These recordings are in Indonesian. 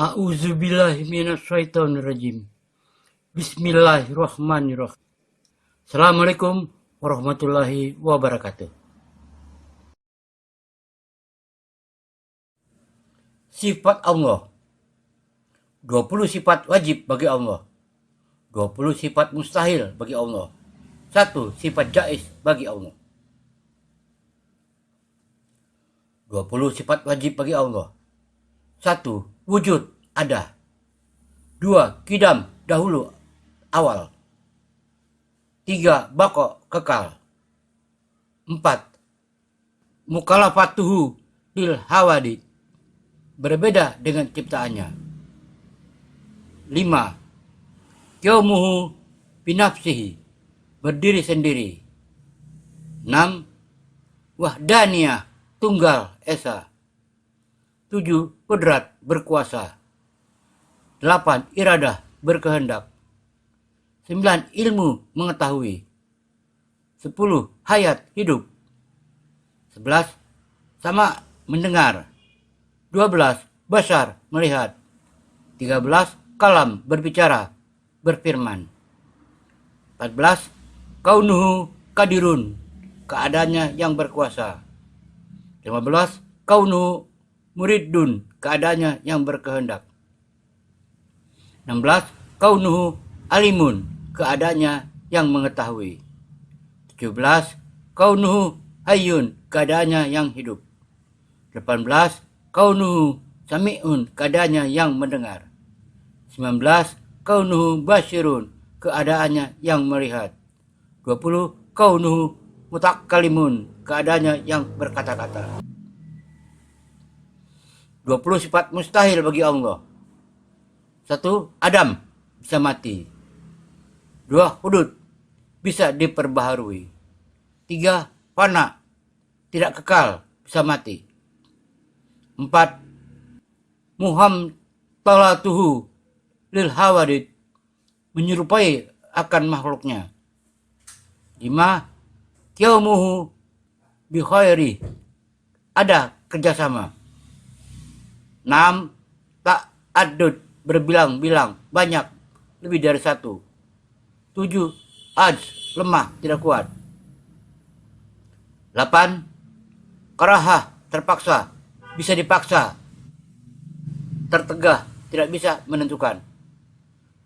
A'udzubillahi minasyaitonirrajim. Bismillahirrahmanirrahim. Assalamualaikum warahmatullahi wabarakatuh. Sifat Allah. 20 sifat wajib bagi Allah. 20 sifat mustahil bagi Allah. 1 sifat jaiz bagi Allah. 20 sifat wajib bagi Allah. 1 wujud ada. 2 kidam dahulu awal. 3 bako kekal. 4 mukalafatuhu lil hawadid, berbeda dengan ciptaannya. 5 qiyumuhu binafsihi, berdiri sendiri. 6 wahdaniyah, tunggal esa. 7 qudrat, berkuasa. 8 iradah, berkehendak. 9 ilmu, mengetahui. 10 hayat, hidup. 11 sama, mendengar. 12 basar, melihat. 13 kalam, berbicara, berfirman. 14 kaunuhu kadirun, keadaannya yang berkuasa. 15 kaunuhu muridun, keadaannya yang berkehendak. 16 kaunuhu alimun, keadaannya yang mengetahui. 17 kaunuhu hayyun, keadaannya yang hidup. 18 kaunuhu sami'un, keadaannya yang mendengar. 19 kaunuhu basyirun, keadaannya yang melihat. 20 kaunuhu mutakalimun, keadaannya yang berkata-kata. 20 sifat mustahil bagi Allah. 1 Adam, bisa mati. 2 hudud, bisa diperbaharui. 3 fana, tidak kekal, bisa mati. 4 muhamtalatuhu lil hawadid, menyerupai akan makhluknya. 5 qiyumuhu bi khairi, ada kerjasama. 6 ta'addud, berbilang-bilang, banyak, lebih dari 1. 7 ajz, lemah, tidak kuat. 8 karahah, terpaksa, bisa dipaksa. Tertegah, tidak bisa menentukan.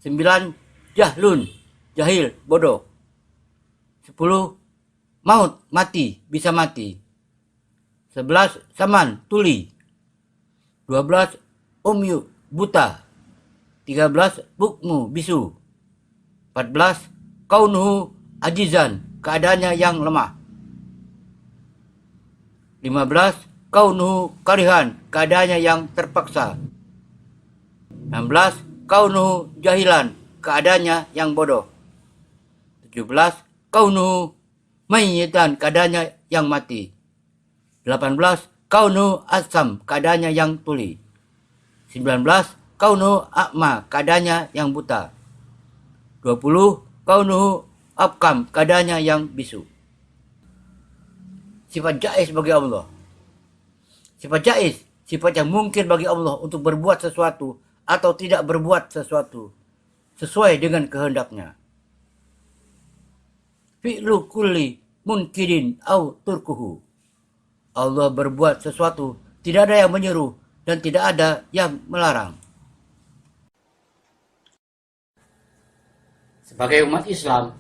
9 jahlun, jahil, bodoh. 10 maut, mati, bisa mati. 11 saman, tuli. 12 umyu, buta. 13 bukmu, bisu. 14 kaunuhu ajizan, keadaannya yang lemah. 15 kaunuhu karihan, keadaannya yang terpaksa. 16 kaunuhu jahilan, keadaannya yang bodoh. 17 kaunuhu mayyitan, keadaannya yang mati. 18 kaunuhu asam, keadaannya yang tuli. 19 kaunuhu akma, keadaannya yang buta. 20 kaunuhu abkam, keadaannya yang bisu. Sifat jaiz bagi Allah. Sifat jaiz, sifat yang mungkin bagi Allah untuk berbuat sesuatu atau tidak berbuat sesuatu sesuai dengan kehendaknya. Fi'lu kulli munkirin au turkuhu, Allah berbuat sesuatu, tidak ada yang menyuruh dan tidak ada yang melarang. Sebagai umat Islam,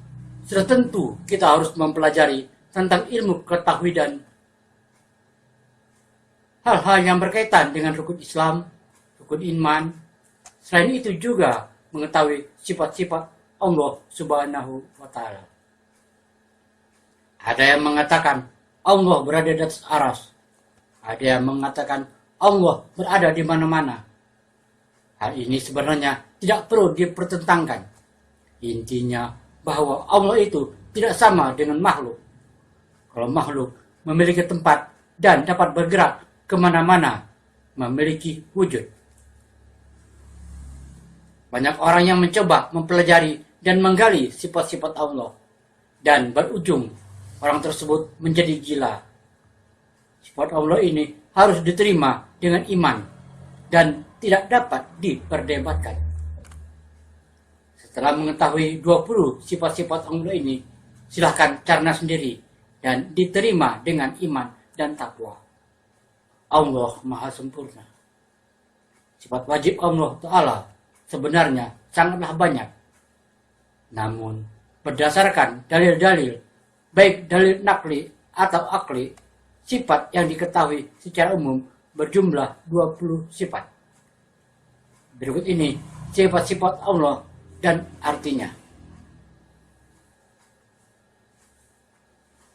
sudah tentu kita harus mempelajari tentang ilmu ketauhidan, hal-hal yang berkaitan dengan rukun Islam, rukun iman. Selain itu juga mengetahui sifat-sifat Allah Subhanahu wa Ta'ala. Ada yang mengatakan Allah berada di atas aras. Ada yang mengatakan Allah berada di mana-mana. Hal ini sebenarnya tidak perlu dipertentangkan. Intinya bahwa Allah itu tidak sama dengan makhluk. Kalau makhluk memiliki tempat dan dapat bergerak kemana-mana, memiliki wujud. Banyak orang yang mencoba mempelajari dan menggali sifat-sifat Allah, dan berujung orang tersebut menjadi gila. Sifat Allah ini harus diterima dengan iman dan tidak dapat diperdebatkan. Setelah mengetahui 20 sifat-sifat Allah ini, silahkan cerna sendiri dan diterima dengan iman dan takwa. Allah Maha Sempurna. Sifat wajib Allah Ta'ala sebenarnya sangatlah banyak. Namun, berdasarkan dalil-dalil, baik dalil nakli atau akli, sifat yang diketahui secara umum berjumlah 20 sifat. Berikut ini sifat-sifat Allah dan artinya.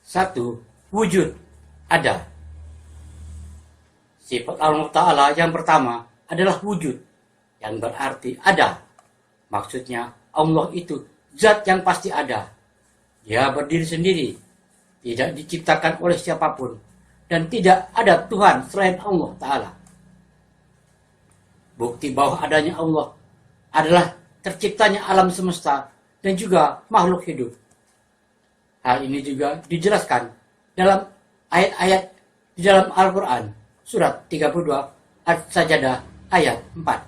1. Wujud, ada. Sifat Allah Ta'ala yang pertama adalah wujud, yang berarti ada. Maksudnya Allah itu zat yang pasti ada. Dia berdiri sendiri, tidak diciptakan oleh siapapun, dan tidak ada Tuhan selain Allah Ta'ala. Bukti bahwa adanya Allah adalah terciptanya alam semesta dan juga makhluk hidup. Hal ini juga dijelaskan dalam ayat-ayat di dalam Al-Quran, surat 32, As-Sajadah, ayat 4.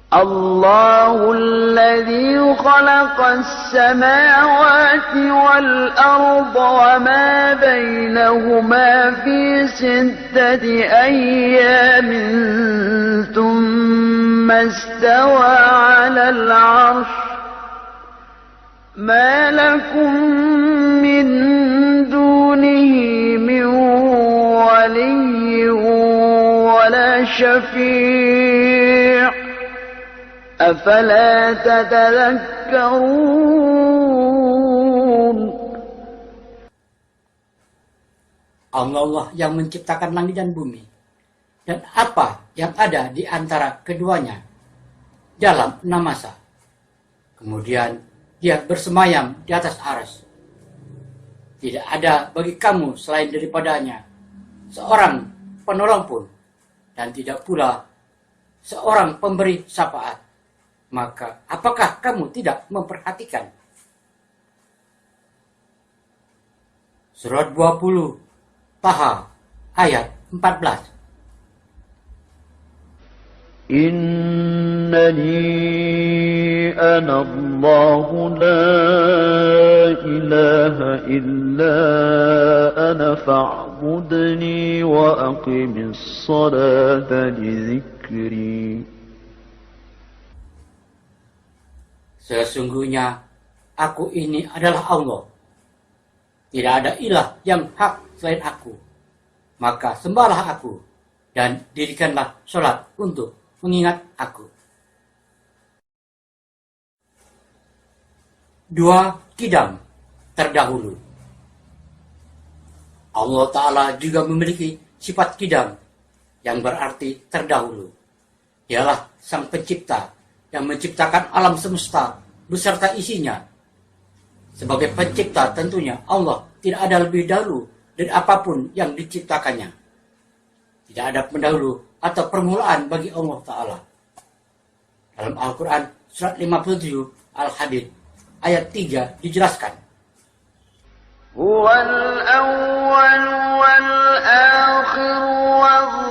الله الذي خلق السماوات والأرض وما بينهما في 6 أيام ثم استوى على العرش ما لكم من دونه من ولي ولا شفيع أفلا تتذكرون. Allah yang menciptakan langit dan bumi dan apa yang ada di antara keduanya dalam 6 masa. Kemudian dia bersemayam di atas arsy. Tidak ada bagi kamu selain daripadanya seorang penolong pun, dan tidak pula seorang pemberi syafaat. Maka apakah kamu tidak memperhatikan? Surat 20 Taha ayat 14. Innani ana Allah la ilaha illa ana fa'budni wa aqimis salata li dzikri. Sesungguhnya aku ini adalah Allah. Tidak ada ilah yang hak selain aku. Maka sembahlah aku dan dirikanlah sholat untuk mengingat aku. 2. Kidam, terdahulu. Allah Ta'ala juga memiliki sifat kidam yang berarti terdahulu. Dialah sang pencipta yang menciptakan alam semesta beserta isinya. Sebagai pencipta tentunya Allah tidak ada lebih dahulu dari apapun yang diciptakannya. Tidak ada pendahulu atau permulaan bagi Allah Ta'ala. Dalam Al-Quran surat 57 Al-Hadid ayat 3 dijelaskan. Huwal awwal wal akhir wal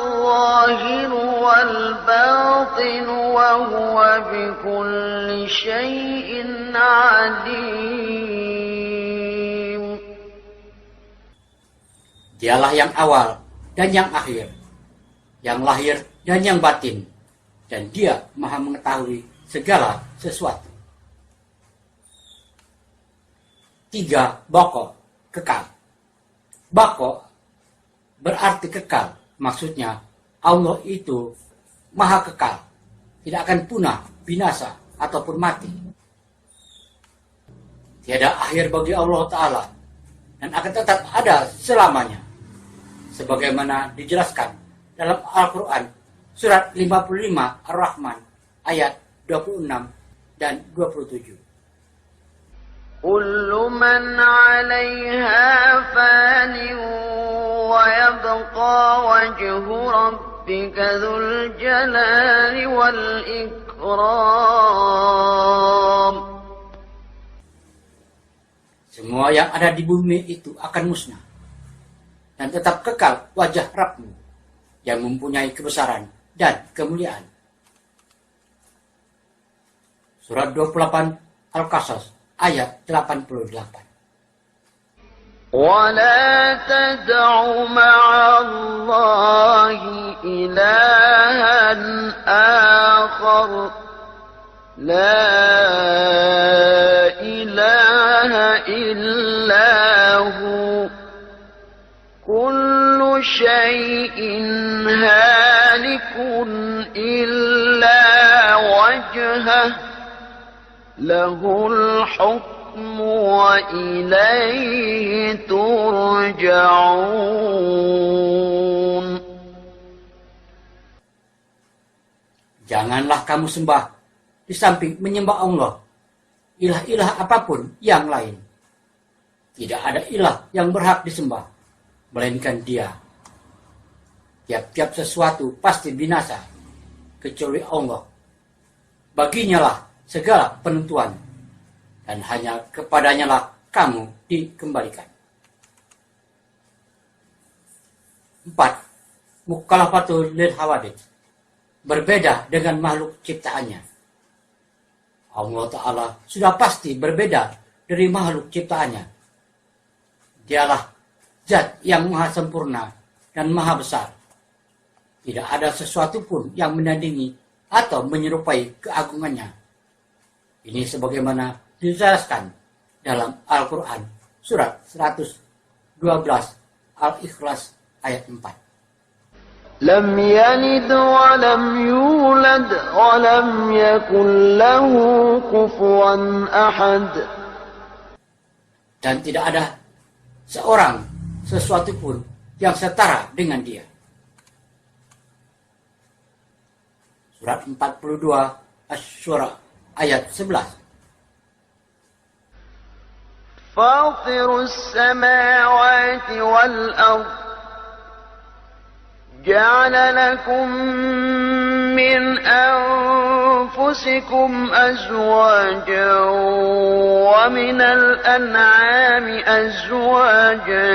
zahir wal batin wa huwa bikulli syai'in alim. Dialah yang awal dan yang akhir, yang lahir dan yang batin, dan dia maha mengetahui segala sesuatu. 3. Baqo, kekal. Baqo berarti kekal, maksudnya Allah itu maha kekal, tidak akan punah, binasa, ataupun mati. Tiada akhir bagi Allah Ta'ala, dan akan tetap ada selamanya. Sebagaimana dijelaskan dalam Al-Quran surat 55 Ar-Rahman ayat 26 dan 27. Kullu man 'alaiha fanin wa yabqa wajhu rabbika dzul jalali wal ikram. Semua yang ada di bumi itu akan musnah, dan tetap kekal wajah Rabb-Mu yang mempunyai kebesaran dan kemuliaan. Surat 28 Al-Qasas ayat 88. ولا تدع مع الله إلها آخر لا إله إلا هو كل شيء هالك إلا وجهه له الحكم وإليه ترجعون. Janganlah kamu sembah di samping menyembah Allah ilah-ilah apapun yang lain. Tidak ada ilah yang berhak disembah melainkan Dia. Tiap-tiap sesuatu pasti binasa kecuali Allah. Baginya lah segala penentuan, dan hanya kepadanya lah kamu dikembalikan. 4. Mukhalafatul lil hawadits, berbeda dengan makhluk ciptaannya. Allah Ta'ala sudah pasti berbeda dari makhluk ciptaannya. Dialah zat yang maha sempurna dan maha besar. Tidak ada sesuatu pun yang menandingi atau menyerupai keagungannya. Ini sebagaimana dijelaskan dalam Al-Quran surat 112 Al-Ikhlas ayat 4. لم يلد ولم يولد ولم يكن له كفوا أحد. Dan tidak ada seorang sesuatu pun yang setara dengan Dia. Surat 42 Asy-Syura ayat 11. فاطر السماوات والأرض جعل لكم من أنفسكم أزواجا ومن الأنعام أزواجا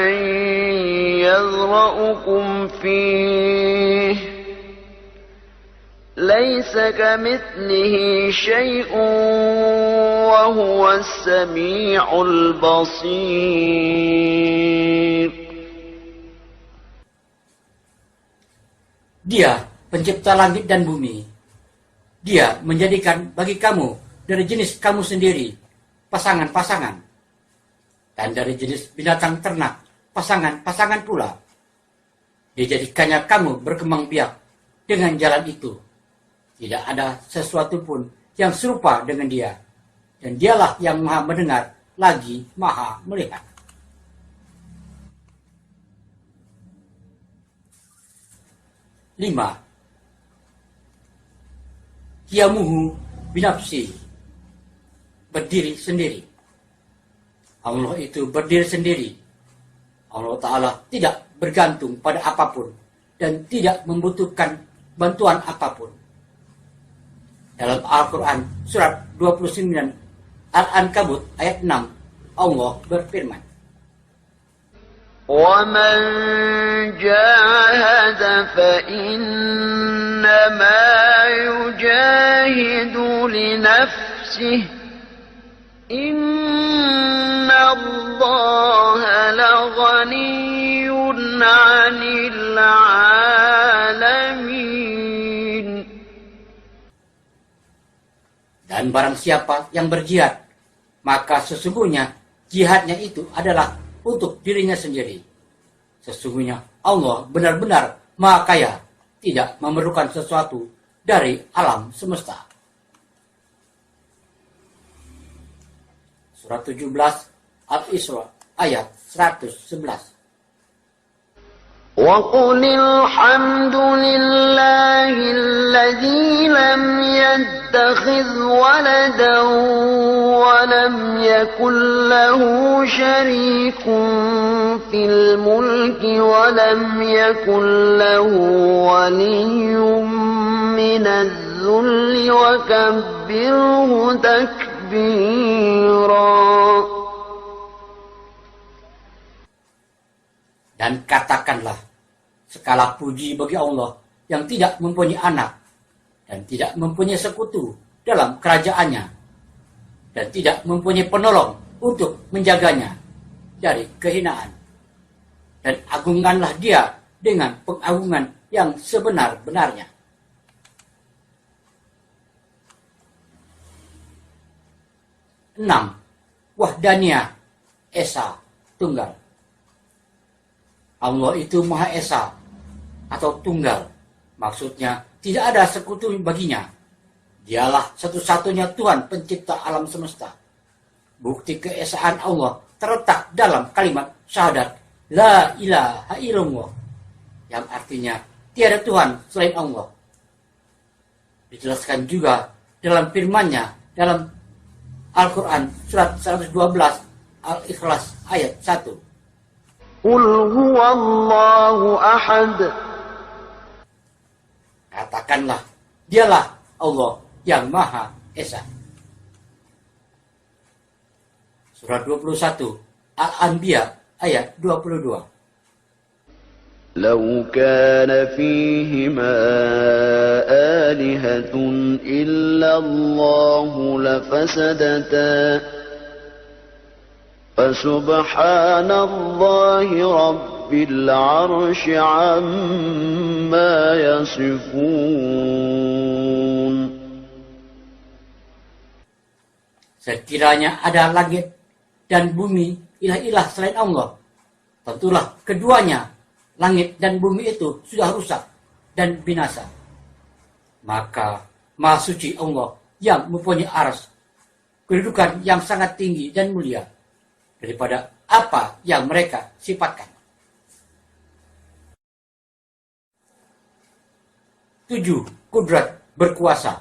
يذرأكم فيه ليس كمثله شيء وهو السميع البصير. Dia pencipta langit dan bumi. Dia menjadikan bagi kamu dari jenis kamu sendiri pasangan-pasangan, dan dari jenis binatang ternak pasangan-pasangan pula. Dijadikannya kamu berkembang biak dengan jalan itu. Tidak ada sesuatu pun yang serupa dengan Dia, dan Dialah yang maha mendengar lagi maha melihat. 5. Qiyamuhu binafsi, berdiri sendiri. Allah itu berdiri sendiri. Allah Ta'ala tidak bergantung pada apapun dan tidak membutuhkan bantuan apapun. Dalam Al-Quran surat 29 Al-Ankabut ayat 6, Allah berfirman, وَمَنْ جَاهَدَ فَإِنَّمَا يُجَاهِدُ لِنَفْسِهِ إِنَّ اللَّهَ لَغَنِيٌّ عَنِ الْعَالَمِينَ. Dan barang siapa yang berjihad, maka sesungguhnya jihadnya itu adalah untuk dirinya sendiri. Sesungguhnya Allah benar-benar maha kaya, tidak memerlukan sesuatu dari alam semesta. Surat 17 Al-Isra ayat 111. وَقُلِ الْحَمْدُ لِلَّهِ الَّذِي لَمْ يَتَّخِذْ وَلَدًا وَلَمْ يَكُنْ لَهُ شَرِيكٌ فِي الْمُلْكِ وَلَمْ يَكُنْ لَهُ وَلِيٌّ مِّنَ الذُّلِّ وَكَبِّرْهُ تَكْبِيرًا. Dan katakanlah, segala puji bagi Allah yang tidak mempunyai anak dan tidak mempunyai sekutu dalam kerajaannya dan tidak mempunyai penolong untuk menjaganya dari kehinaan. Dan agungkanlah dia dengan pengagungan yang sebenar-benarnya. Enam, Wahdaniyah, Esa, Tunggal. Allah itu Maha Esa atau Tunggal. Maksudnya tidak ada sekutu baginya. Dialah satu-satunya Tuhan pencipta alam semesta. Bukti keesaan Allah terletak dalam kalimat syahadat La ilaha illallah, yang artinya tiada Tuhan selain Allah. Dijelaskan juga dalam firman-Nya dalam Al-Quran surat 112 Al-Ikhlas ayat 1. قل هو الله أحد. Katakanlah, dialah Allah yang Maha Esa. Surat 21 Al-Anbiya ayat 22. لو كان فيهما آلهة إلا الله لفسدتا فسبحان الله رب العرش عما يصفون. Sekiranya ada langit dan bumi ilah-ilah selain Allah, tentulah keduanya, langit dan bumi itu sudah rusak dan binasa. Maka Maha Suci Allah yang mempunyai arsy, kedudukan yang sangat tinggi dan mulia daripada apa yang mereka sifatkan. 7. Kudrat berkuasa.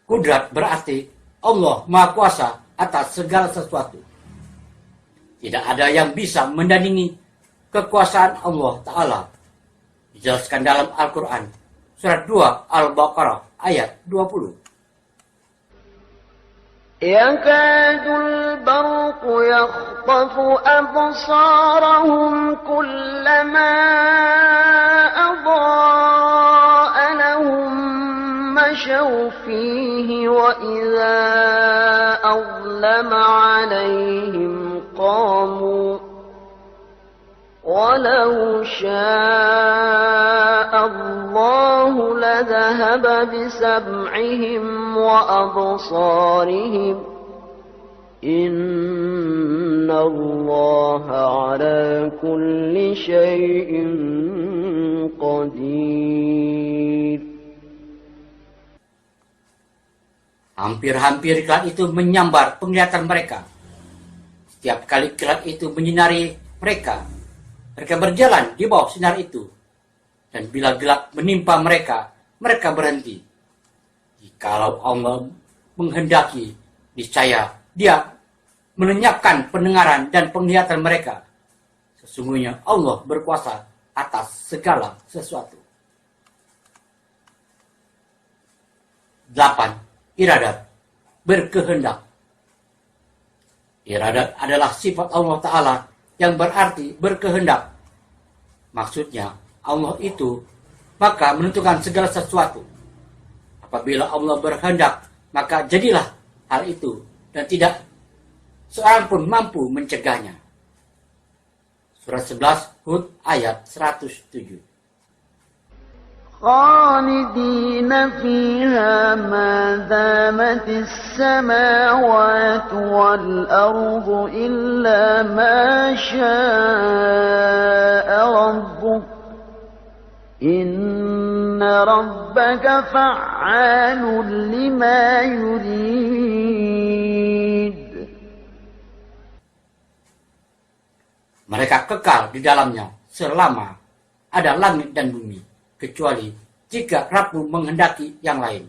Kudrat berarti Allah Maha Kuasa atas segala sesuatu. Tidak ada yang bisa mendandingi kekuasaan Allah Ta'ala. Dijelaskan dalam Al-Quran surat 2 Al-Baqarah ayat 20. يكاد البرق يخطف أبصارهم كلما أضاء لهم مشوا فيه وإذا أظلم عليهم قاموا ولو شاء الله لذهب بسمعهم وأبصارهم إن الله على كل شيء قدير. Hampir-hampir kilat itu menyambar penglihatan mereka. Setiap kali kilat itu menyinari mereka, mereka berjalan di bawah sinar itu. Dan bila gelap menimpa mereka, mereka berhenti. Jikalau Allah menghendaki, niscaya Dia melenyapkan pendengaran dan penglihatan mereka. Sesungguhnya Allah berkuasa atas segala sesuatu. 8. Iradat, berkehendak. Iradat adalah sifat Allah Ta'ala yang berarti berkehendak. Maksudnya, Allah itu maka menentukan segala sesuatu. Apabila Allah berkehendak, maka jadilah hal itu dan tidak seorang pun mampu mencegahnya. Surat 11 Hud ayat 107. خالدين فيها ما دامت السماوات والأرض إلا ما شاء ربك إن ربك فعال لما يريد. Mereka kekal di dalamnya selama ada langit dan bumi, kecuali jika Rabbmu menghendaki yang lain.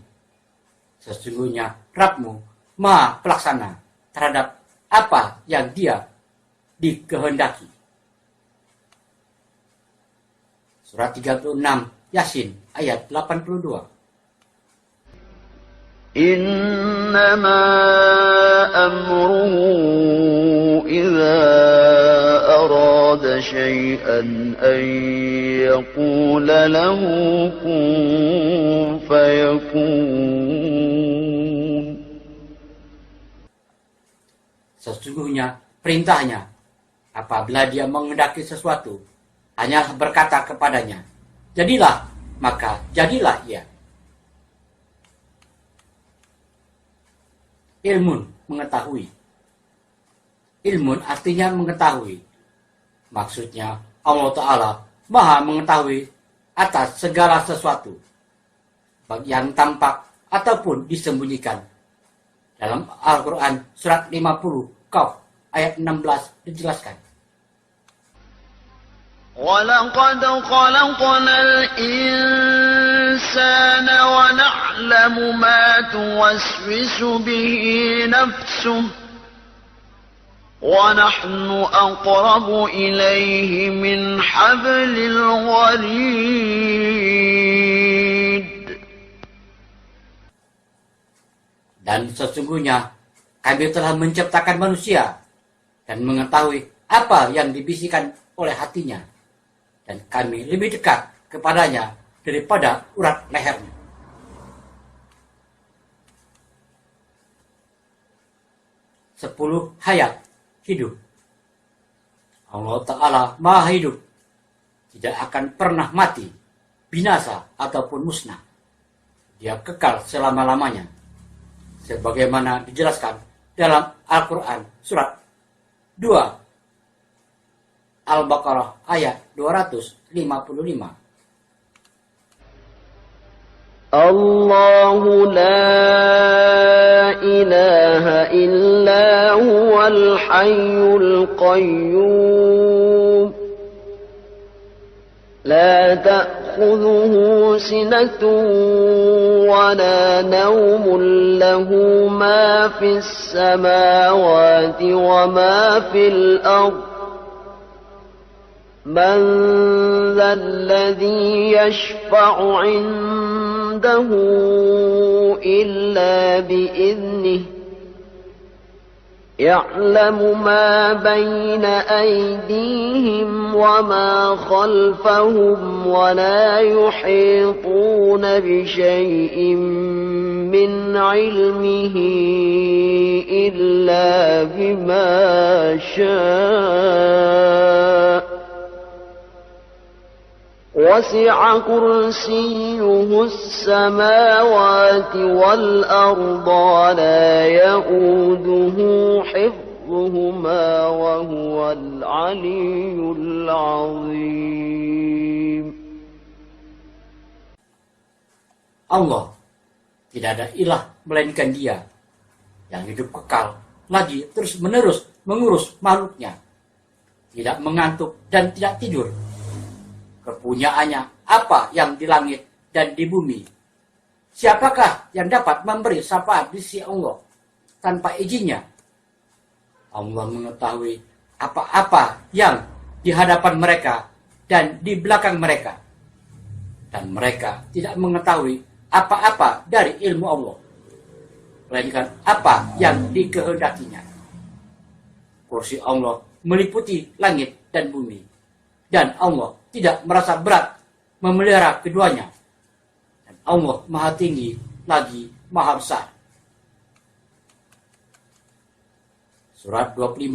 Sesungguhnya Rabbmu Maha Pelaksana terhadap apa yang Dia dikehendaki. Surat 36 Yasin ayat 82. إنما أمره إذا أراد أراد شيئا أن يقول له كن فيكون. Sesungguhnya perintahnya, apabila dia menghendaki sesuatu, hanya berkata kepadanya, jadilah, maka jadilah ia. Ilmun, mengetahui. Ilmun artinya mengetahui. Maksudnya Allah Ta'ala maha mengetahui atas segala sesuatu, baik yang tampak ataupun disembunyikan. Dalam Al-Quran surat 50 Qaf ayat 16 dijelaskan. وَلَقَدْ خَلَقْنَا الْإِنسَانَ وَنَعْلَمُ مَا تُوَسْوِسُ بِهِ نَفْسُهُ وَنَحْنُ أَقْرَبُ إِلَيْهِ مِنْ حَبْلِ الْوَرِيدِ. Dan sesungguhnya kami telah menciptakan manusia dan mengetahui apa yang dibisikkan oleh hatinya, dan kami lebih dekat kepadanya daripada urat lehernya. Sepuluh hayat hidup. Allah Ta'ala maha hidup, tidak akan pernah mati, binasa ataupun musnah. Dia kekal selama-lamanya, sebagaimana dijelaskan dalam Al-Quran surat 2 Al-Baqarah ayat 255. الله لا إله إلا هو الحي القيوم لا تأخذه سنة ولا نوم له ما في السماوات وما في الأرض من ذا الذي يشفع عنده إلا بإذنه يعلم ما بين أيديهم وما خلفهم ولا يحيطون بشيء من علمه إلا بما شاء وسع كرسيه السماوات والأرض ولا يؤوده حفظهما وهو العلي العظيم. Allah, tidak ada ilah melainkan Dia yang hidup kekal, lagi terus-menerus mengurus makhluknya, tidak mengantuk dan tidak tidur. Kepunyaannya apa yang di langit dan di bumi. Siapakah yang dapat memberi syafaat di sisi Allah tanpa izinnya? Allah mengetahui apa-apa yang di hadapan mereka dan di belakang mereka. Dan mereka tidak mengetahui apa-apa dari ilmu Allah, melainkan apa yang dikehendakinya. Kursi Allah meliputi langit dan bumi. Dan Allah tidak merasa berat memelihara keduanya. Dan Allah maha tinggi lagi maha besar. Surat 25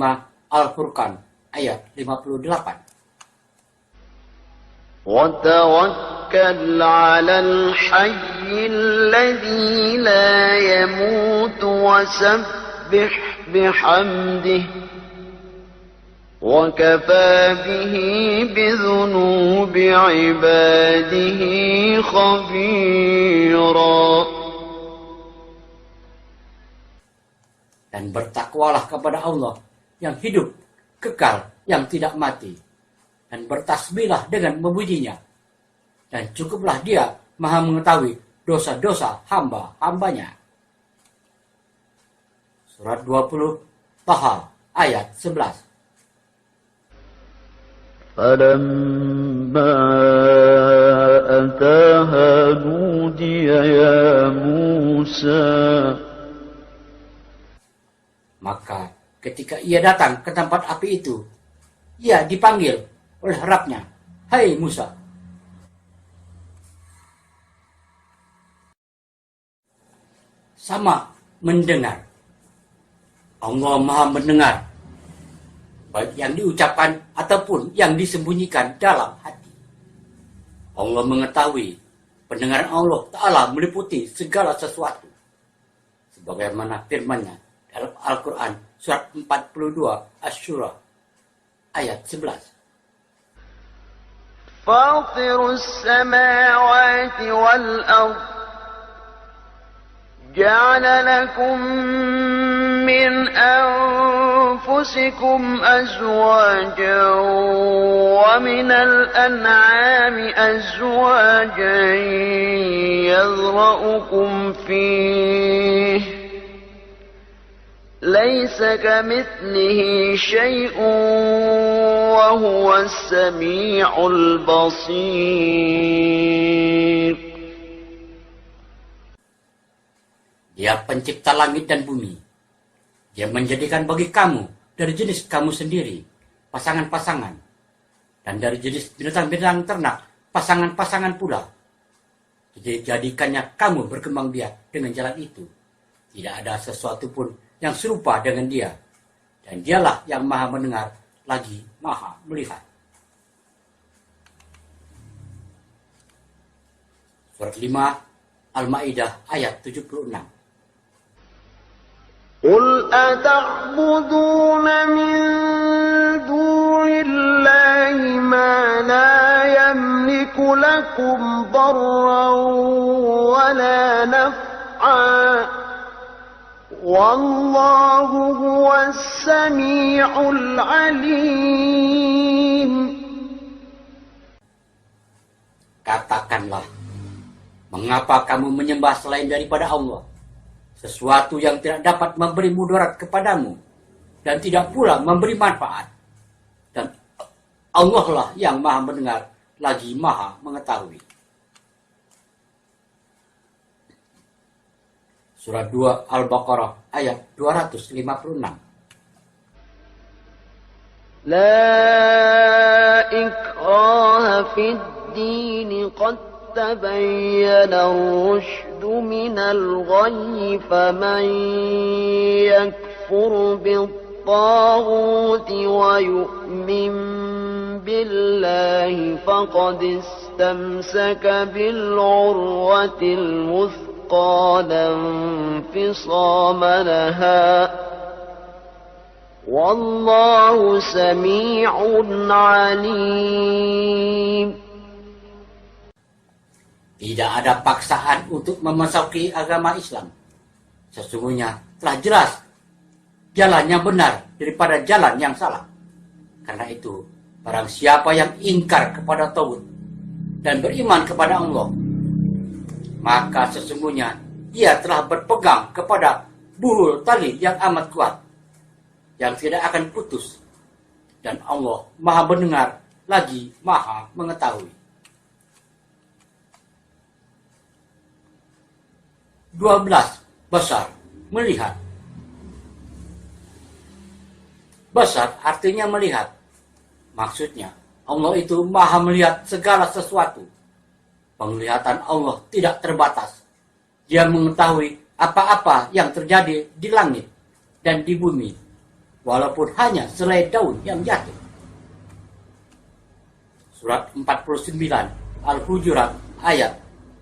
Al-Furqan ayat 58. وتوكل على الحي الذي لا يموت وسبح بحمده وكفى به بذنوب عباده خبيرا. Dan bertakwalah kepada Allah yang hidup, kekal, yang tidak mati, dan bertasbihlah dengan memujinya, dan cukuplah Dia maha mengetahui dosa-dosa hamba-hambanya. Surat 20 Taha ayat 11. فلما أتاها نودي يا موسى. Maka ketika ia datang ke tempat api itu, ia dipanggil oleh Rabbnya, "Hai Musa." Sama mendengar. Allah Maha mendengar, baik yang diucapkan ataupun yang disembunyikan dalam hati. Allah mengetahui, pendengaran Allah Ta'ala meliputi segala sesuatu. Sebagaimana firman-Nya dalam Al-Quran surat 42 Asy-Syura ayat 11. Fatirus samawati wal ardh ja'ala lakum min anfusikum azwajan wa minal an'ami azwajan yazra'ukum fihi ليس كمثله شيء وهو السميع البصير. Dia pencipta langit dan bumi. Dia menjadikan bagi kamu dari jenis kamu sendiri pasangan-pasangan, dan dari jenis binatang-binatang ternak pasangan-pasangan pula. Jadi jadikannya kamu berkembang biak dengan jalan itu. Tidak ada sesuatu pun yang serupa dengan dia. Dan dialah yang maha mendengar lagi maha melihat. Surat 5 Al-Ma'idah ayat 76. قل أتعبدون من دون الله ما لا يملك لكم ضرا ولا نفعا والله هو السميع العليم. Katakanlah, mengapa kamu menyembah selain daripada Allah, sesuatu yang tidak dapat memberi mudarat kepadamu dan tidak pula memberi manfaat? Dan Allah lah yang maha mendengar lagi maha mengetahui. Surat 2 Al-Baqarah ayat 256. La ikraha fid din qad تبين الرشد من الغي فمن يكفر بالطاغوت ويؤمن بالله فقد استمسك بالعروة الوثقى لا انفصام لها والله سميع عليم. Tidak ada paksaan untuk memasuki agama Islam. Sesungguhnya telah jelas jalan yang benar daripada jalan yang salah. Karena itu, barang siapa yang ingkar kepada Tauhid dan beriman kepada Allah, maka sesungguhnya ia telah berpegang kepada buhul tali yang amat kuat, yang tidak akan putus. Dan Allah maha mendengar lagi maha mengetahui. 12. Basar, melihat. Basar artinya melihat. Maksudnya, Allah itu maha melihat segala sesuatu. Penglihatan Allah tidak terbatas. Dia mengetahui apa-apa yang terjadi di langit dan di bumi, walaupun hanya selai daun yang jatuh. Surat 49 Al-Hujurat ayat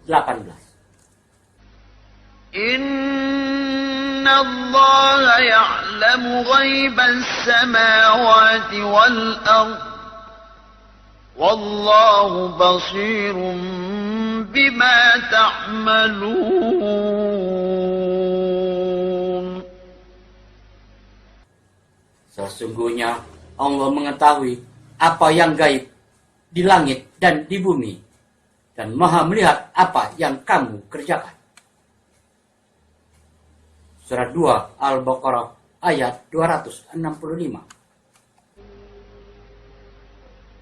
18. إن الله يعلم غيب السماوات والأرض والله بصير بما تعملون. Sesungguhnya Allah mengetahui apa yang gaib di langit dan di bumi, dan maha melihat apa yang kamu kerjakan. Surat 2 Al-Baqarah ayat 265.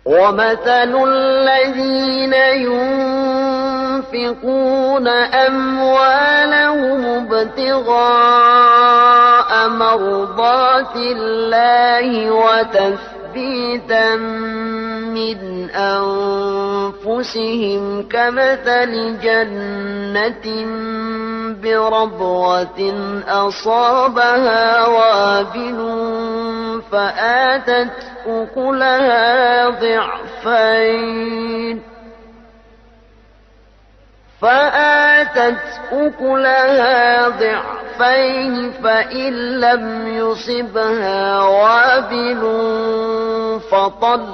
وَمَثَلُ الَّذِينَ يُنْفِقُونَ أَمْوَالَهُمُ ابْتِغَاءَ مَرْضَاتِ اللَّهِ وَتَثْبِيتًا خبيثا من أنفسهم كمثل جنة بربوة أصابها وابل فآتت أكلها ضعفين فإن لم يصبها وابل فطل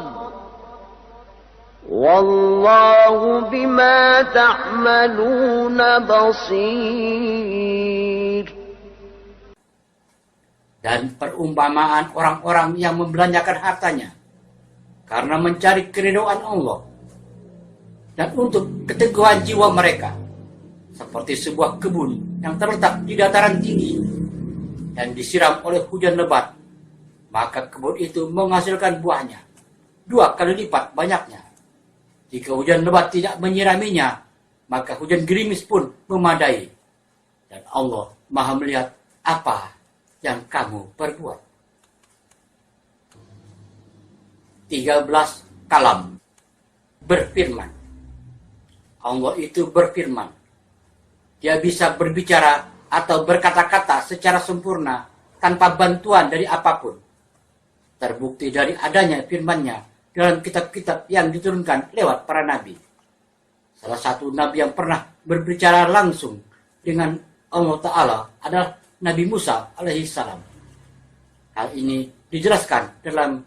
والله بما تعملون بصير. Dan perumpamaan orang-orang yang membelanjakan hartanya karena mencari keridhaan Allah dan untuk keteguhan jiwa mereka, seperti sebuah kebun yang terletak di dataran tinggi dan disiram oleh hujan lebat, maka kebun itu menghasilkan buahnya 2 kali lipat banyaknya. Jika hujan lebat tidak menyiraminya, maka hujan gerimis pun memadai. Dan Allah Maha melihat apa yang kamu perbuat. 13. Kalam, berfirman. Allah itu berfirman. Dia bisa berbicara atau berkata-kata secara sempurna tanpa bantuan dari apapun. Terbukti dari adanya firman-Nya dalam kitab-kitab yang diturunkan lewat para nabi. Salah satu nabi yang pernah berbicara langsung dengan Allah Ta'ala adalah Nabi Musa alaihissalam. Hal ini dijelaskan dalam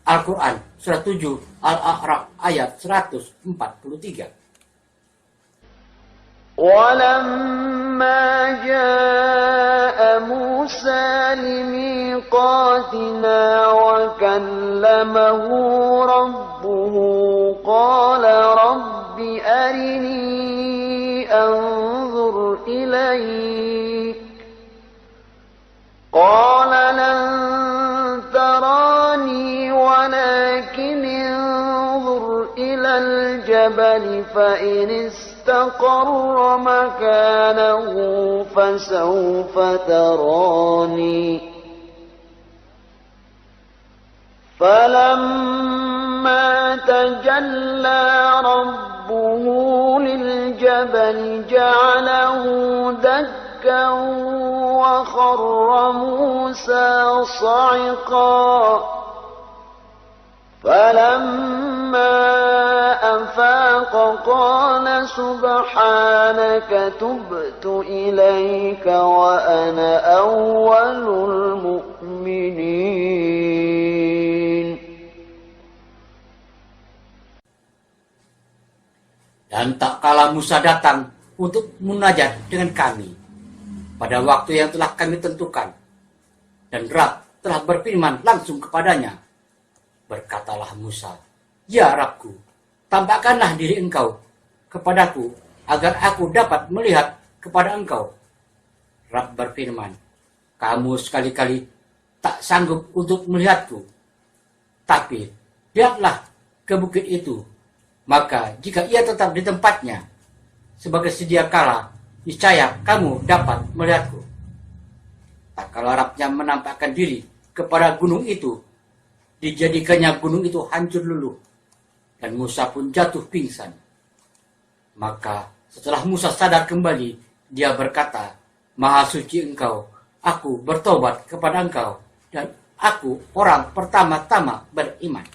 Al-Quran surah 7 Al-A'raf ayat 143. ولما جاء موسى لميقاتنا وكلمه ربه قال رب أرني أنظر إليك قال لن تراني ولكن انظر إلى الجبل فإن استقر مكانه فسوف تراني فلما تجلى ربه للجبل جعله دكا وخر موسى صعقا فلما أفاق قال سبحانك تبت إليك وأنا أول المؤمنين. Dan tak kala Musa datang untuk munajat dengan kami pada waktu yang telah kami tentukan, dan Rabb telah berfirman langsung kepadanya. Berkatalah Musa, "Ya Rabbku, tampakkanlah diri engkau kepadaku agar aku dapat melihat kepada engkau." Rabb berfirman, "Kamu sekali-kali tak sanggup untuk melihatku. Tapi lihatlah ke bukit itu, maka jika ia tetap di tempatnya sebagai sedia kala, niscaya kamu dapat melihatku." Tak kala Rabbnya menampakkan diri kepada gunung itu, dijadikannya gunung itu hancur luluh, dan Musa pun jatuh pingsan. Maka setelah Musa sadar kembali, dia berkata, "Maha suci engkau, aku bertobat kepada engkau, dan aku orang pertama-tama beriman."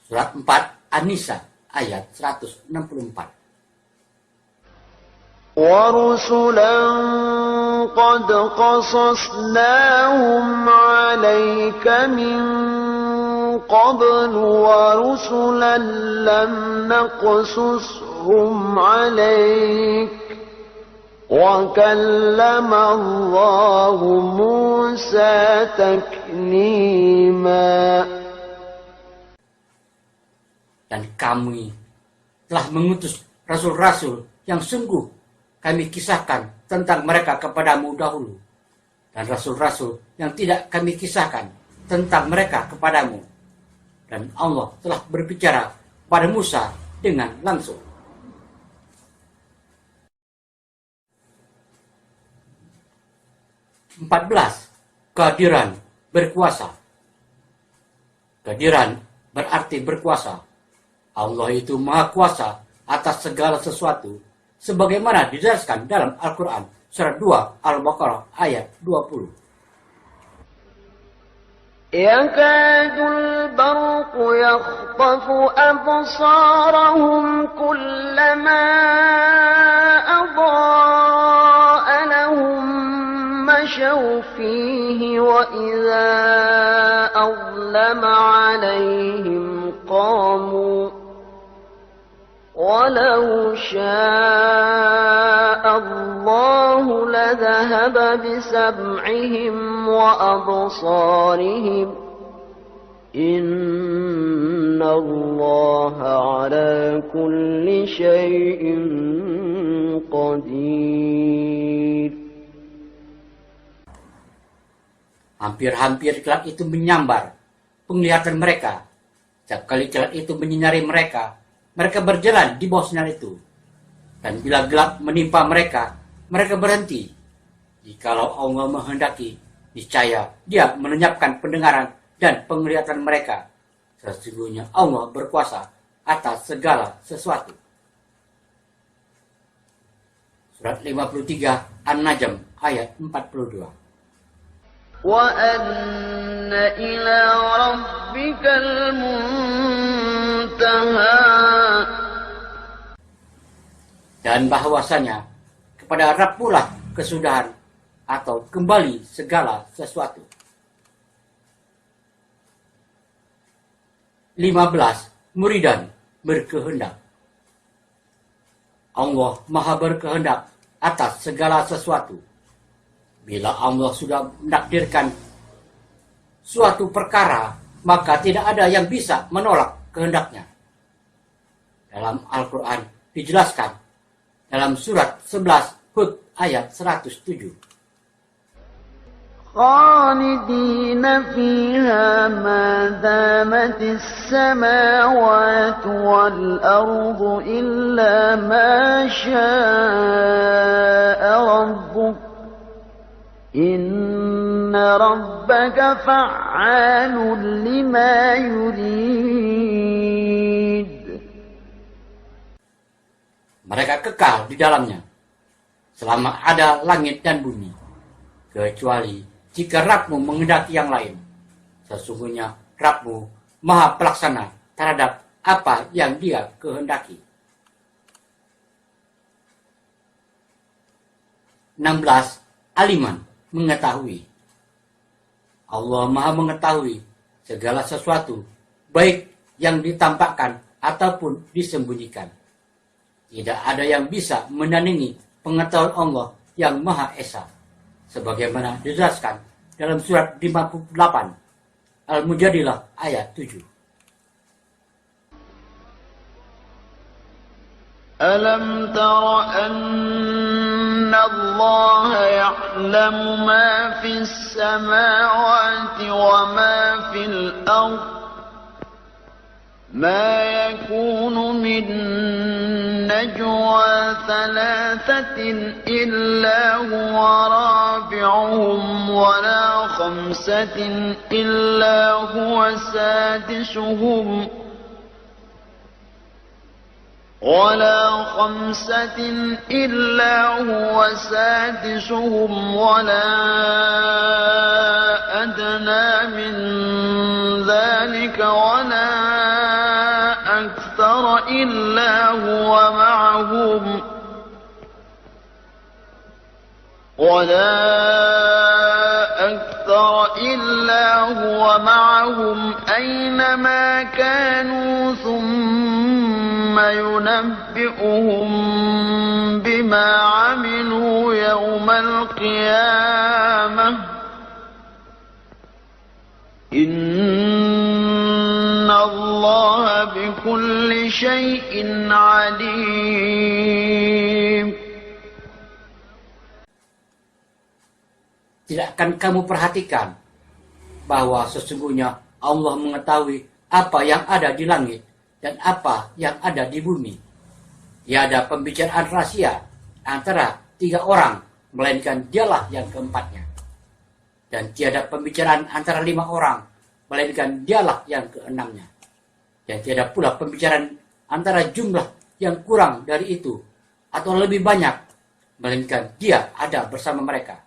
Surat 4 An-Nisa ayat 164. وَرُسُلًا قَدْ قَصَصْنَاهُمْ عَلَيْكَ مِنْ قَبْلُ وَرُسُلًا لَمْ نَقْصُصْهُمْ عَلَيْكَ وَكَلَّمَ اللَّهُ مُوسَى تَكْلِيمًا. Dan kami telah mengutus rasul-rasul yang sungguh kami kisahkan tentang mereka kepadamu dahulu, dan rasul-rasul yang tidak kami kisahkan tentang mereka kepadamu. Dan Allah telah berbicara pada Musa dengan langsung. 14. Kehadiran berkuasa. Kehadiran berarti berkuasa. Allah itu maha kuasa atas segala sesuatu, sebagaimana dijelaskan dalam Al-Quran surat 2 Al-Baqarah ayat 20. يكاد البرق يخطف أبصارهم كلما أضاء لهم مشوا فيه وإذا أظلم عليهم قاموا ولو شاء الله لذهب بسمعهم وأبصارهم إن الله على كل شيء قدير. Hampir-hampir kilat itu menyambar penglihatan mereka. Setiap kali kilat itu menyinari mereka, mereka berjalan di bawah sinar itu. Dan bila gelap menimpa mereka, mereka berhenti. Jikalau Allah menghendaki, niscaya Dia melenyapkan pendengaran dan penglihatan mereka. Sesungguhnya Allah berkuasa atas segala sesuatu. Surat 53 An-Najm ayat 42. وَأَنَّ إِلَى رَبِّكَ الْمُنْتَهَى. Dan bahwasanya kepada Rabb pula kesudahan atau kembali segala sesuatu. 15. Muridan berkehendak. Allah maha berkehendak atas segala sesuatu. Bila Allah sudah menakdirkan suatu perkara, maka tidak ada yang bisa menolak kehendaknya. Dalam Al-Quran dijelaskan dalam surat 11 Hud ayat 107. خالدين فيها ما دامت السماوات والأرض إلا ما شاء ربك إن ربك فعال لما يريد. Mereka kekal di dalamnya selama ada langit dan bumi, kecuali jika Rabbmu menghendaki yang lain. Sesungguhnya Rabbmu maha pelaksana terhadap apa yang Dia kehendaki. 16. Aliman, mengetahui. Allah maha mengetahui segala sesuatu, baik yang ditampakkan ataupun disembunyikan. Tidak ada yang bisa menandingi pengetahuan Allah yang Maha Esa, sebagaimana dijelaskan dalam surat 58 Al-Mujadilah ayat 7. ألم تر أن الله يعلم ما في السماوات وما في الأرض ما يكون من نجوى ثلاثة إلا هو رابعهم ولا خمسة إلا هو سادسهم ولا أدنى من ذلك ولا أكثر إلا هو معهم أينما كانوا ثم ينبئهم بما عملوا يوم القيامة إن الله بكل شيء عليم. Tidak akan kamu perhatikan bahwa sesungguhnya Allah mengetahui apa yang ada di langit dan apa yang ada di bumi. Tiada pembicaraan rahasia antara tiga orang, melainkan Dialah yang keempatnya. Dan tiada pembicaraan antara 5 orang, melainkan dialah yang keenamnya. Dan tiada pula pembicaraan antara jumlah yang kurang dari itu, atau lebih banyak, melainkan dia ada bersama mereka,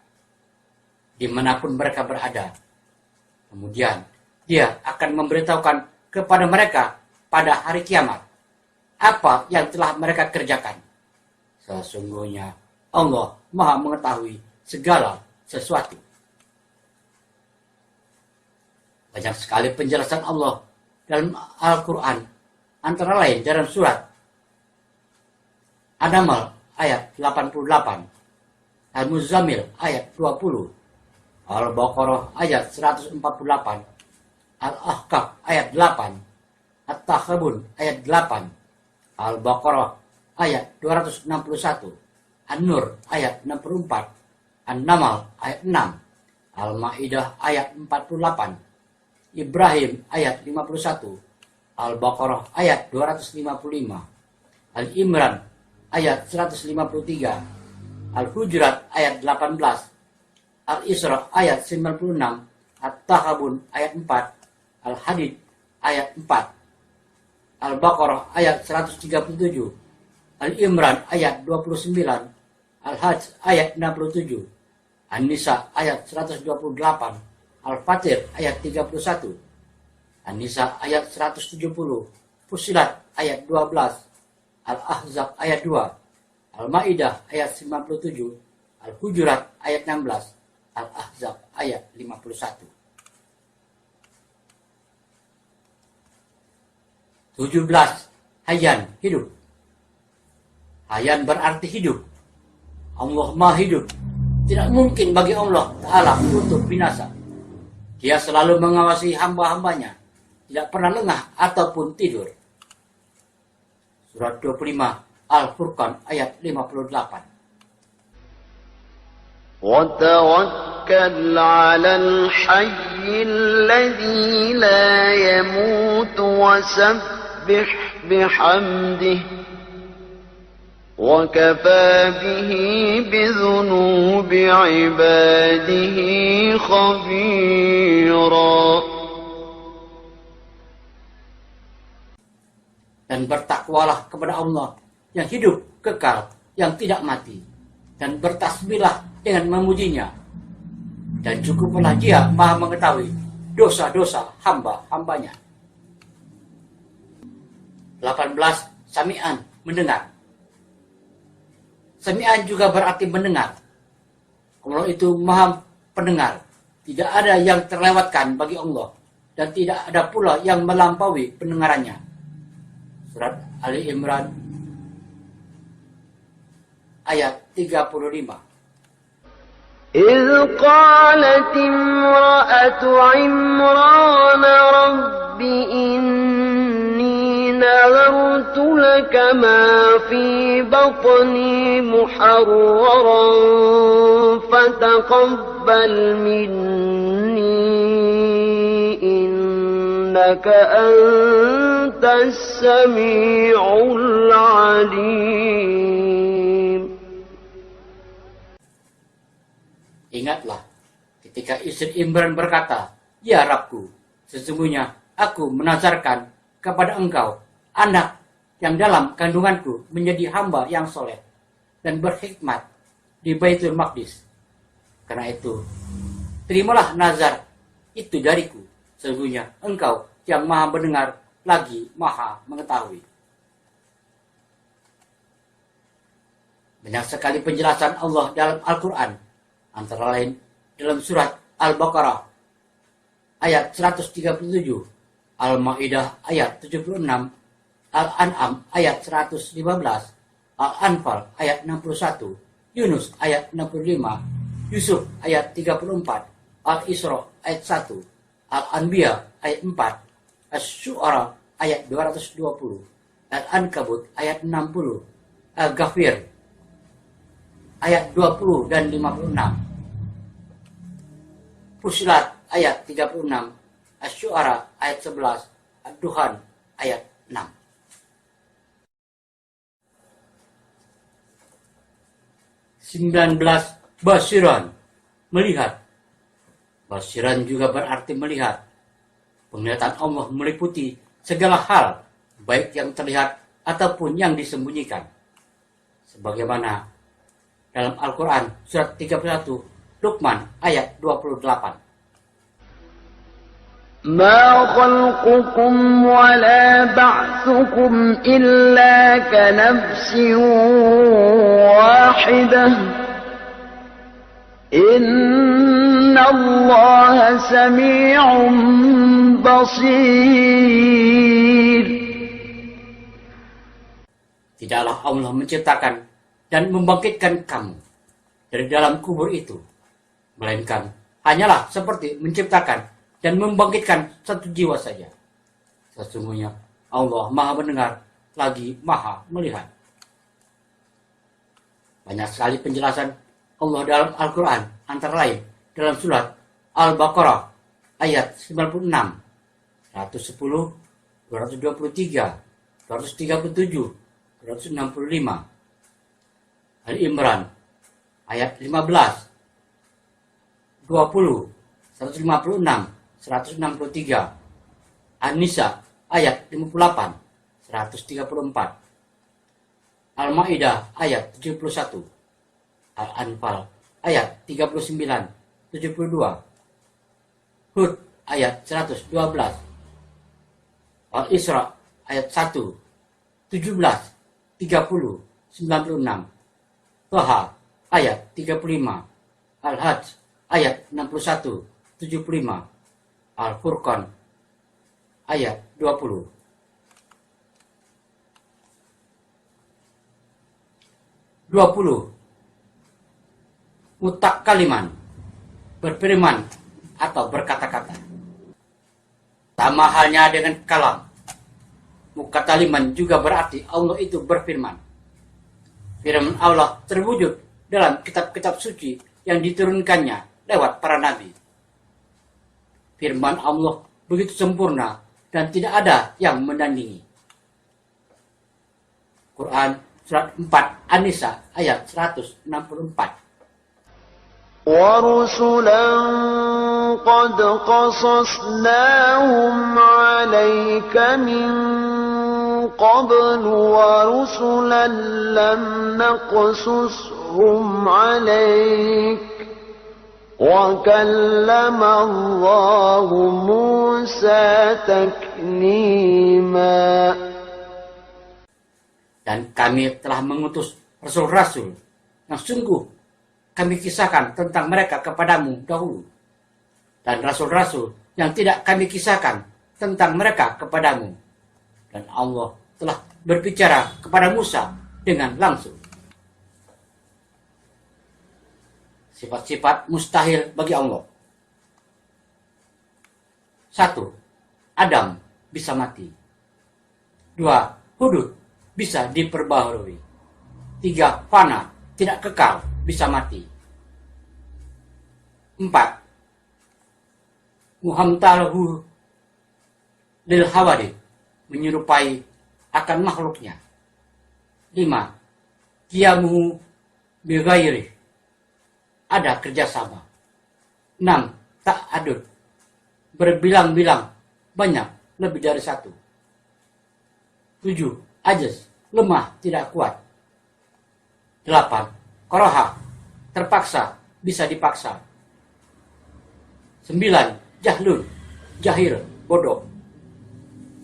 dimanapun mereka berada. Kemudian dia akan memberitahukan kepada mereka pada hari kiamat apa yang telah mereka kerjakan. Sesungguhnya Allah Maha mengetahui segala sesuatu. Banyak sekali penjelasan Allah dalam Al-Quran, antara lain dalam surat An-Naml ayat 88, Al-Muzammil ayat 20, Al-Baqarah ayat 148, Al-Ahqaf ayat 8, At-Takhabun ayat 8, Al-Baqarah ayat 261, An-Nur ayat 64, An-Naml ayat 6, Al-Ma'idah ayat 48, Ibrahim ayat 51, Al-Baqarah ayat 255, Al-Imran ayat 153, Al-Hujurat ayat 18, Al-Isra ayat 96, At-Takhabun ayat 4, Al-Hadid ayat 4, Al-Baqarah ayat 137, Al-Imran ayat 29, Al-Hajj ayat 67, An-Nisa ayat 128, Al-Fatir ayat 31, An-Nisa ayat 170, Fussilat ayat 12, Al-Ahzab ayat 2, Al-Ma'idah ayat 97, Al-Hujurat ayat 16, Al-Ahzab ayat 51. 17. Hayyan, hidup. Hayyan berarti hidup. Allah Maha hidup. Tidak mungkin bagi Allah Ta'ala untuk binasa. Dia selalu mengawasi hamba-hambanya, tidak pernah lengah ataupun tidur. Surat 25 Al-Furqan ayat 58. وتوكل على الحي الذي لا يموت وسبح بحمده وكفى به بذنوب عباده خبيرا. Dan bertakwalah kepada Allah yang hidup kekal, yang tidak mati, dan bertasbihlah dengan memujinya, dan cukuplah Dia Maha mengetahui dosa-dosa hamba-hambanya. 18. Sami'an, mendengar. Sami'an juga berarti mendengar. Allah itu Maha pendengar. Tidak ada yang terlewatkan bagi Allah, dan tidak ada pula yang melampaui pendengarannya. Surat Ali Imran ayat 35. إذ قالت امرأة عمران رب إني نذرت لك ما في بطني محررا فتقبل مني إنك أنت السميع العليم. Ingatlah ketika istri Imran berkata, "Ya Rabbku, sesungguhnya aku menazarkan kepada engkau anak yang dalam kandunganku menjadi hamba yang soleh dan berhikmat di Baitul Maqdis. Karena itu, terimalah nazar itu dariku. Sesungguhnya engkau yang maha mendengar lagi maha mengetahui." Banyak sekali penjelasan Allah dalam Al-Quran, antara lain dalam surat Al-Baqarah ayat 137, Al-Ma'idah ayat 76, Al-An'am ayat 115, Al-Anfal ayat 61, Yunus ayat 65, Yusuf ayat 34, Al-Isra ayat 1, Al-Anbiya ayat 4, Asy-Syu'ara ayat 220, Al-Ankabut ayat 60, Al-Ghafir ayat 20 dan 56, Fussilat ayat 36, Asy-Syu'ara ayat 11, Ad-Duhan ayat 6. 19. Basiran, melihat. Basiran juga berarti melihat. Penglihatan Allah meliputi segala hal, baik yang terlihat ataupun yang disembunyikan. Sebagaimana dalam Al-Quran surat 31 Luqman ayat 28. ما خلقكم ولا بعثكم إلا كنفس واحدة إن الله سميع بصير. Tidaklah Allah menciptakan dan membangkitkan kamu dari dalam kubur itu, melainkan hanyalah seperti menciptakan dan membangkitkan satu jiwa saja. Sesungguhnya Allah Maha mendengar lagi Maha melihat. Banyak sekali penjelasan Allah dalam Al-Quran, antara lain dalam surat Al-Baqarah ayat 96, 110, 223, 237, 265. Al-Imran ayat 15, 20, 156, 163. An-Nisa ayat 58, 134. Al-Maidah ayat 71. Al-Anfal ayat 39, 72. Hud ayat 112. Al-Isra ayat 1, 17, 30, 96. Toha ayat 35. Al-Hajj ayat 61, 75. Al-Furqan ayat 20. 20. Mutakaliman, berfirman atau berkata-kata. Sama halnya dengan kalam. Mutakaliman juga berarti Allah itu berfirman. Firman Allah terwujud dalam kitab-kitab suci yang diturunkannya lewat para nabi. Firman Allah begitu sempurna dan tidak ada yang menandingi. Quran surat 4 An-Nisa ayat 164. وَرُسُلًا قَدْ قَصَصْنَاهُمْ عَلَيْكَ مِنْ قَبْلُ وَرُسُلًا لَمْ نَقْصُصْهُمْ عَلَيْكَ وَكَلَّمَ اللَّهُ مُوسَى تَكْلِيمًا. Dan kami telah mengutus rasul-rasul yang sungguh kami kisahkan tentang mereka kepadamu dahulu. Dan rasul-rasul yang tidak kami kisahkan tentang mereka kepadamu. Dan Allah telah berbicara kepada Musa dengan langsung. Sifat-sifat mustahil bagi Allah. 1. Adam bisa mati. 2. Hudud bisa diperbaharui. 3. Fana tidak kekal bisa mati. 4. Muhamtalahu lil hawadith menyerupai akan makhluknya. 5. Qiyamuhu bighairi ada kerjasama. 6. Ta'adud berbilang-bilang banyak lebih dari satu. 7. Ajaz lemah tidak kuat. 8. Koroha terpaksa bisa dipaksa. 9. Jahlun jahil bodoh.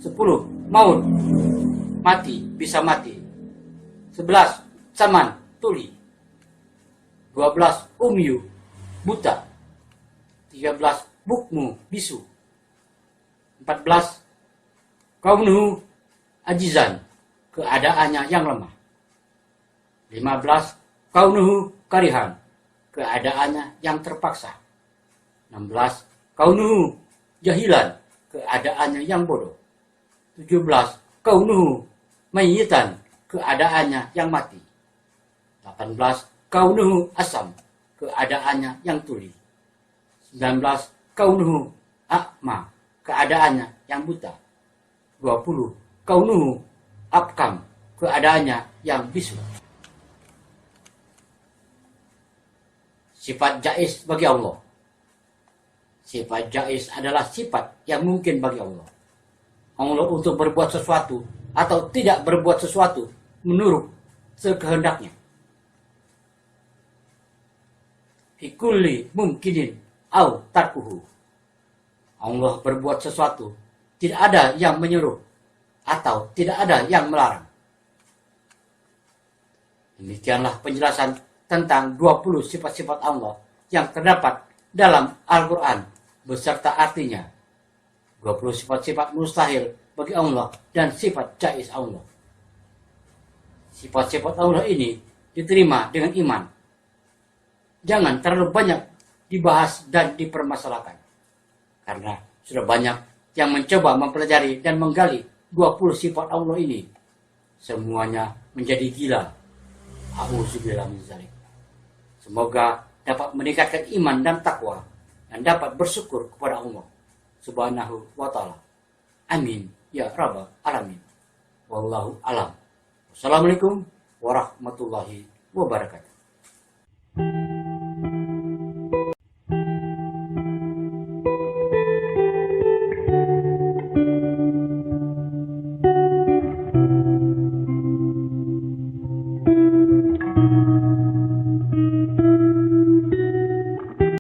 10. Maut mati bisa mati. 11. Saman tuli. 12. Umyu buta. 13. Bukmu bisu. 14. Kaunuhu ajizan keadaannya yang lemah. 15. Kaunuhu karihan keadaannya yang terpaksa. 16. Kaunuhu jahilan keadaannya yang bodoh. 17. Kaunuhu mayyitan keadaannya yang mati. 18. Kaunuhu asam keadaannya yang tuli. 19. Kaunuhu akma keadaannya yang buta. 20. Kaunuhu abkam keadaannya yang bisu. Sifat jaiz bagi Allah. Sifat jaiz adalah sifat yang mungkin bagi Allah. Allah untuk berbuat sesuatu atau tidak berbuat sesuatu menurut sekehendaknya. Fikulli mungkinin au tarkuhu. Allah berbuat sesuatu, tidak ada yang menyuruh atau tidak ada yang melarang. Demikianlah penjelasan tentang 20 sifat-sifat Allah yang terdapat dalam Al-Quran beserta artinya. 20 sifat-sifat mustahil bagi Allah dan sifat jaiz Allah. Sifat-sifat Allah ini diterima dengan iman. Jangan terlalu banyak dibahas dan dipermasalahkan. Karena sudah banyak yang mencoba mempelajari dan menggali 20 sifat Allah ini. Semuanya menjadi gila. A'udzubillah min dzalik. Semoga dapat meningkatkan iman dan takwa dan dapat bersyukur kepada Allah Subhanahu wa ta'ala. Amin ya rabbal alamin. Wallahu alam. Wassalamualaikum warahmatullahi wabarakatuh.